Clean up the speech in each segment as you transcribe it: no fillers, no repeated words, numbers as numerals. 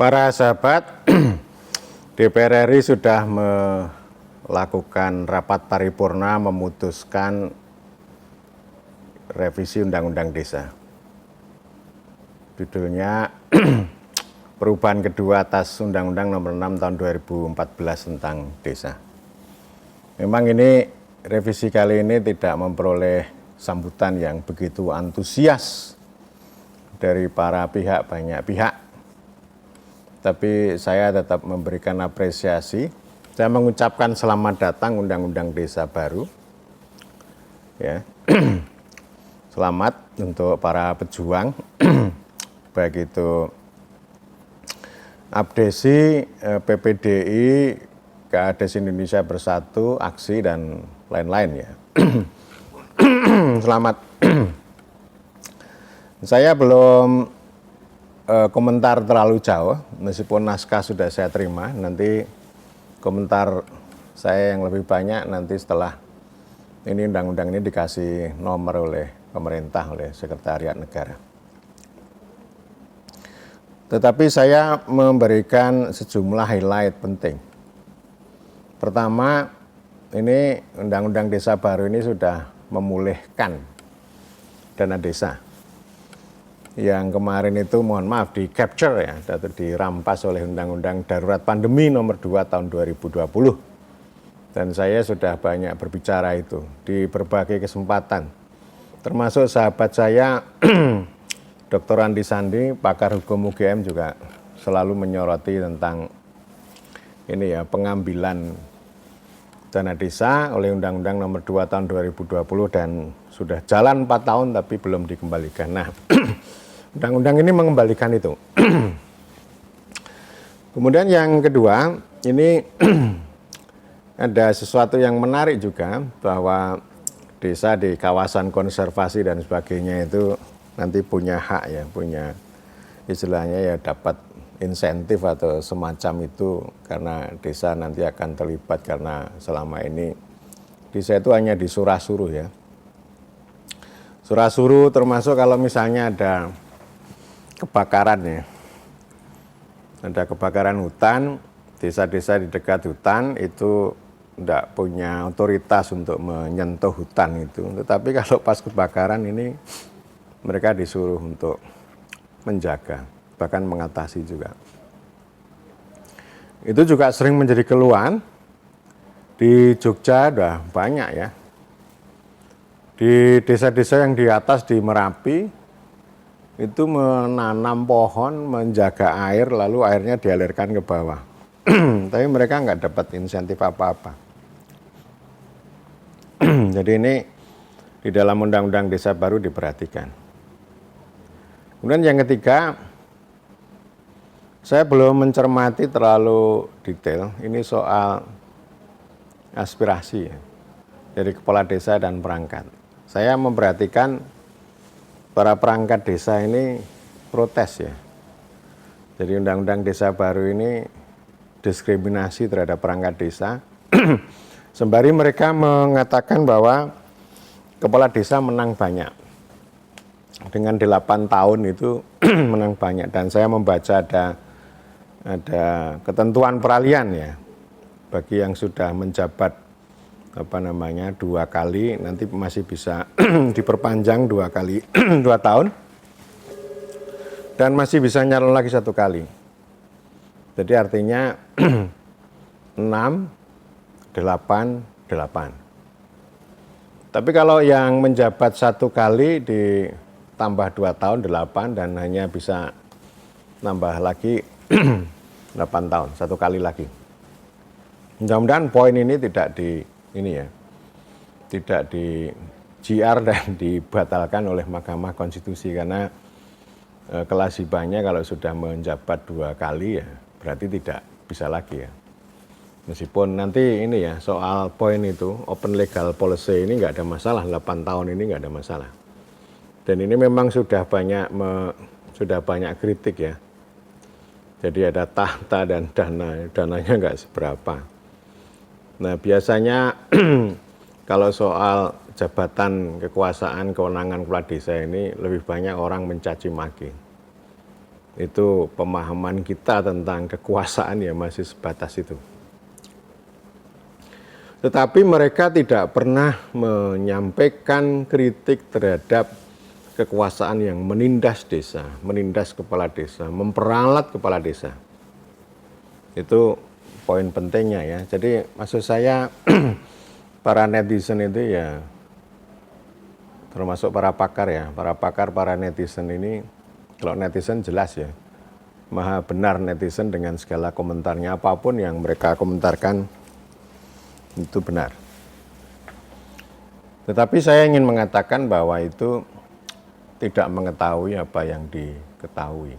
Para sahabat, DPR RI sudah melakukan rapat paripurna memutuskan revisi Undang-Undang Desa. Judulnya perubahan kedua atas Undang-Undang Nomor 6 Tahun 2014 tentang Desa. Memang ini revisi kali ini tidak memperoleh sambutan yang begitu antusias dari para pihak, banyak pihak. Tapi saya tetap memberikan apresiasi. Saya mengucapkan selamat datang Undang-Undang Desa baru. Ya. Selamat untuk para pejuang, baik itu Abdesi, PPDI, Kades Indonesia Bersatu, Aksi, dan lain-lain ya. Selamat. Saya belum komentar terlalu jauh, meskipun naskah sudah saya terima. Nanti komentar saya yang lebih banyak nanti setelah ini undang-undang ini dikasih nomor oleh pemerintah, oleh Sekretariat Negara. Tetapi saya memberikan sejumlah highlight penting. Pertama, ini Undang-Undang Desa baru ini sudah memulihkan dana desa. Yang kemarin itu mohon maaf di capture ya, atau dirampas oleh Undang-Undang Darurat Pandemi Nomor 2 Tahun 2020. Dan saya sudah banyak berbicara itu di berbagai kesempatan. Termasuk sahabat saya, Dr. Andi Sandi, pakar hukum UGM juga selalu menyoroti tentang ini ya, pengambilan dana desa oleh Undang-Undang Nomor 2 Tahun 2020 dan sudah jalan 4 tahun tapi belum dikembalikan. Nah, Undang-undang ini mengembalikan itu. Kemudian yang kedua, ini ada sesuatu yang menarik juga, bahwa desa di kawasan konservasi dan sebagainya itu nanti punya hak ya, punya istilahnya ya, dapat insentif atau semacam itu, karena desa nanti akan terlibat, karena selama ini desa itu hanya disurah-suruh ya. Surah-suruh termasuk kalau misalnya ada kebakaran ya, ada kebakaran hutan, desa-desa di dekat hutan itu tidak punya otoritas untuk menyentuh hutan itu. Tetapi kalau pas kebakaran ini mereka disuruh untuk menjaga, bahkan mengatasi juga. Itu juga sering menjadi keluhan. Di Jogja udah banyak ya. Di desa-desa yang di atas di Merapi itu menanam pohon, menjaga air, lalu airnya dialirkan ke bawah. Tapi mereka nggak dapat insentif apa-apa. Jadi ini di dalam Undang-Undang Desa baru diperhatikan. Kemudian yang ketiga, saya belum mencermati terlalu detail, ini soal aspirasi ya, dari kepala desa dan perangkat. Saya memperhatikan para perangkat desa ini protes ya. Jadi Undang-Undang Desa baru ini diskriminasi terhadap perangkat desa. Sembari mereka mengatakan bahwa kepala desa menang banyak. Dengan 8 tahun itu menang banyak. Dan saya membaca ada ketentuan peralihan ya. Bagi yang sudah menjabat 2 kali, nanti masih bisa diperpanjang 2 kali 2 tahun. Dan masih bisa nyalon lagi 1 kali. Jadi artinya 6, 8, 8. Tapi kalau yang menjabat 1 kali ditambah 2 tahun 8 dan hanya bisa nambah lagi 8 tahun, 1 kali lagi. Mudah-mudahan poin ini tidak di GR dan dibatalkan oleh Mahkamah Konstitusi, karena kewajibannya kalau sudah menjabat 2 kali ya berarti tidak bisa lagi ya. Meskipun nanti ini ya, soal poin itu, open legal policy ini nggak ada masalah, 8 tahun ini nggak ada masalah. Dan ini memang sudah banyak kritik ya. Jadi ada tahta dan dananya nggak seberapa. Nah biasanya kalau soal jabatan kekuasaan, kewenangan kepala desa ini lebih banyak orang mencaci maki. Itu pemahaman kita tentang kekuasaan ya masih sebatas itu. Tetapi mereka tidak pernah menyampaikan kritik terhadap kekuasaan yang menindas desa, menindas kepala desa, memperalat kepala desa. Itu poin pentingnya ya. Jadi maksud saya para netizen itu ya, termasuk para pakar ya, para netizen ini, kalau netizen jelas ya, maha benar netizen dengan segala komentarnya, apapun yang mereka komentarkan itu benar. Tetapi saya ingin mengatakan bahwa itu tidak mengetahui apa yang diketahui.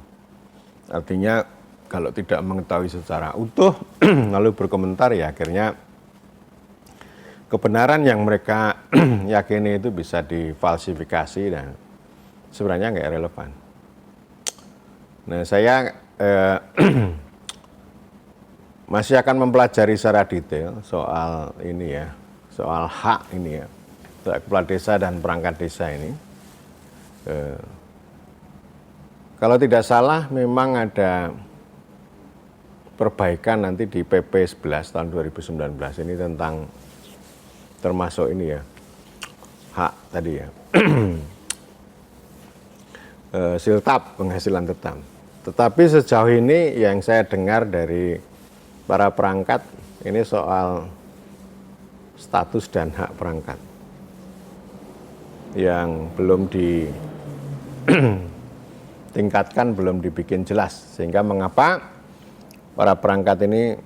Artinya kalau tidak mengetahui secara utuh lalu berkomentar ya akhirnya kebenaran yang mereka yakini itu bisa difalsifikasi dan sebenarnya nggak relevan. Nah saya masih akan mempelajari secara detail soal ini ya, soal hak ini ya, kepala desa dan perangkat desa ini. Kalau tidak salah memang ada perbaikan nanti di PP 11 tahun 2019 ini tentang termasuk ini ya, hak tadi ya, siltap penghasilan tetap. Tetapi sejauh ini yang saya dengar dari para perangkat ini soal status dan hak perangkat yang belum ditingkatkan, belum dibikin jelas, sehingga mengapa para perangkat ini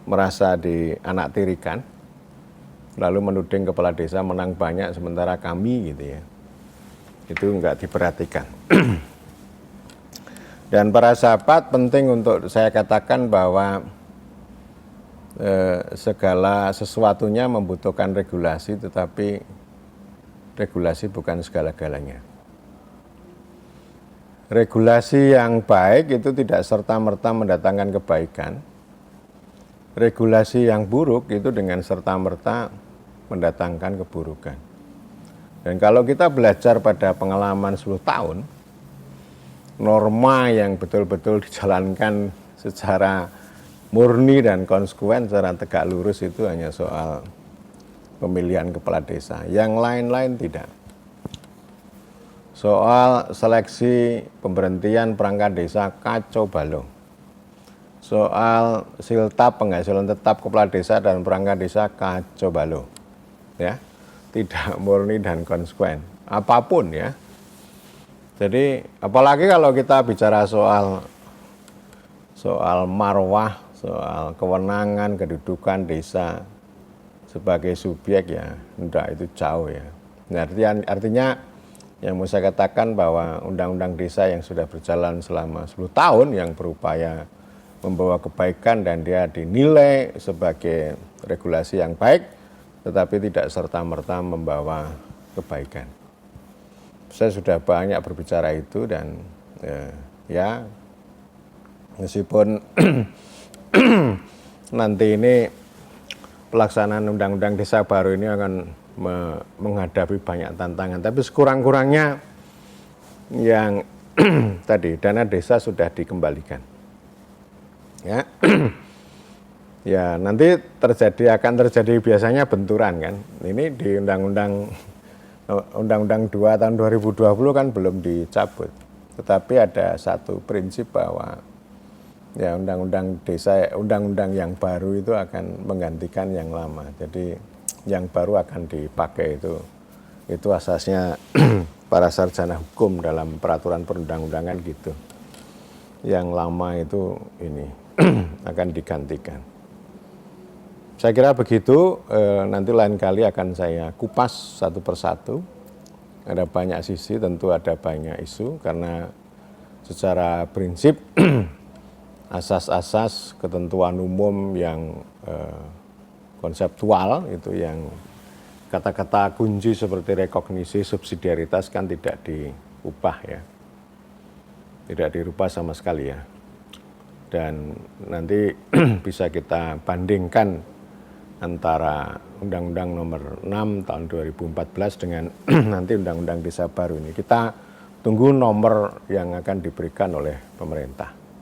merasa dianaktirikan, lalu menuding kepala desa menang banyak sementara kami gitu ya, itu enggak diperhatikan. Dan para sahabat penting untuk saya katakan bahwa segala sesuatunya membutuhkan regulasi, tetapi regulasi bukan segala-galanya. Regulasi yang baik itu tidak serta-merta mendatangkan kebaikan. Regulasi yang buruk itu dengan serta-merta mendatangkan keburukan. Dan kalau kita belajar pada pengalaman 10 tahun, norma yang betul-betul dijalankan secara murni dan konsekuen, secara tegak lurus itu hanya soal pemilihan kepala desa. Yang lain-lain tidak. Soal seleksi pemberhentian perangkat desa kacau balau. Soal siltap penghasilan tetap kepala desa dan perangkat desa kacau balau. Ya, tidak murni dan konsekuen. Apapun ya. Jadi apalagi kalau kita bicara soal marwah, soal kewenangan, kedudukan desa sebagai subjek ya, enggak, itu jauh ya. Nah, artinya yang mau saya katakan bahwa undang-undang desa yang sudah berjalan selama 10 tahun yang berupaya membawa kebaikan dan dia dinilai sebagai regulasi yang baik, tetapi tidak serta-merta membawa kebaikan. Saya sudah banyak berbicara itu dan ya meskipun nanti ini pelaksanaan undang-undang desa baru ini akan menghadapi banyak tantangan, tapi sekurang-kurangnya yang tadi dana desa sudah dikembalikan. Ya, ya nanti akan terjadi biasanya benturan kan. Ini di Undang-Undang 2 tahun 2020 kan belum dicabut, tetapi ada satu prinsip bahwa ya undang-undang desa, undang-undang yang baru itu akan menggantikan yang lama. Jadi yang baru akan dipakai itu asasnya para sarjana hukum dalam peraturan perundang-undangan gitu. Yang lama itu ini akan digantikan. Saya kira begitu, nanti lain kali akan saya kupas satu persatu. Ada banyak sisi, tentu ada banyak isu, karena secara prinsip asas-asas ketentuan umum yang konseptual itu yang kata-kata kunci seperti rekognisi, subsidiaritas kan tidak diubah ya, tidak dirubah sama sekali ya. Dan nanti bisa kita bandingkan antara Undang-Undang Nomor 6 tahun 2014 dengan nanti Undang-Undang Desa baru ini. Kita tunggu nomor yang akan diberikan oleh pemerintah.